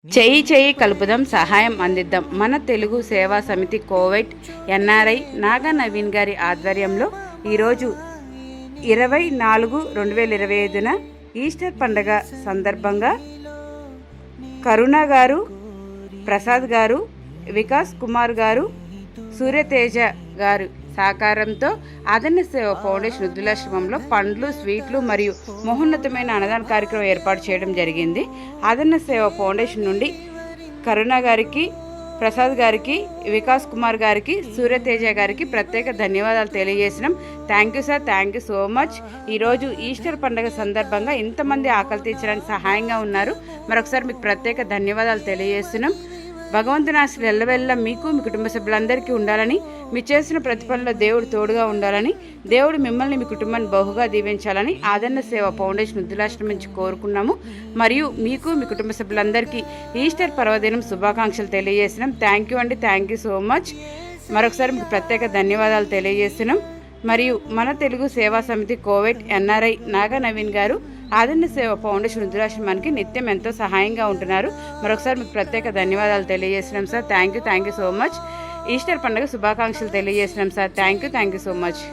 చేయి చేయి కలుపుదాం, సహాయం అందిద్దాం. మన తెలుగు సేవా సమితి కోవైట్ ఎన్ఆర్ఐ నాగా నవీన్ గారి ఆధ్వర్యంలో ఈరోజు 24/2025 ఈస్టర్ పండగ సందర్భంగా కరుణ గారు, ప్రసాద్ గారు, వికాస్ కుమార్ గారు, సూర్యతేజ గారు సహకారంతో ఆదరణ సేవ ఫౌండేషన్ వృద్ధులాశ్రమంలో పండ్లు, స్వీట్లు మరియు మహోన్నతమైన అన్నదాన కార్యక్రమం ఏర్పాటు చేయడం జరిగింది. ఆదరణ సేవ ఫౌండేషన్ నుండి కరుణ గారికి, ప్రసాద్ గారికి, వికాస్ కుమార్ గారికి, సూర్యతేజ గారికి ప్రత్యేక ధన్యవాదాలు తెలియజేసినాం. Thank you sir, thank you so much. ఈరోజు ఈస్టర్ పండుగ సందర్భంగా ఇంతమంది ఆకలి తీర్చడానికి సహాయంగా ఉన్నారు. మరొకసారి మీకు ప్రత్యేక ధన్యవాదాలు తెలియజేస్తున్నాం. భగవంతుని ఆశీస్సులు ఎల్లవెల్ల మీకు, మీ కుటుంబ సభ్యులందరికీ ఉండాలని, మీ చేసిన ప్రతిఫలంలో దేవుడు తోడుగా ఉండాలని, దేవుడు మిమ్మల్ని, మీ కుటుంబాన్ని బహుగా దీవించాలని ఆదరణ సేవ ఫౌండేషన్ వృద్ధులాశ్రమం నుంచి కోరుకున్నాము. మరియు మీకు, మీ కుటుంబ సభ్యులందరికీ ఈస్టర్ పర్వదినం శుభాకాంక్షలు తెలియజేసినాం. థ్యాంక్ యూ అండి, థ్యాంక్ యూ సో మచ్. మరొకసారి మీకు ప్రత్యేక ధన్యవాదాలు తెలియజేస్తున్నాం. మరియు మన తెలుగు సేవా సమితి కోవైట్ ఎన్ఆర్ఐ నాగా నవీన్ గారు ఆదరణ సేవ ఫౌండేషన్ వృద్ధులాశ్రమానికి నిత్యం ఎంతో సహాయంగా ఉంటున్నారు. మరొకసారి మీకు ప్రత్యేక ధన్యవాదాలు తెలియజేస్తున్నాం sir. Thank you so much. Easter పండుగ శుభాకాంక్షలు తెలియజేస్తున్నాం sir. Thank you so much.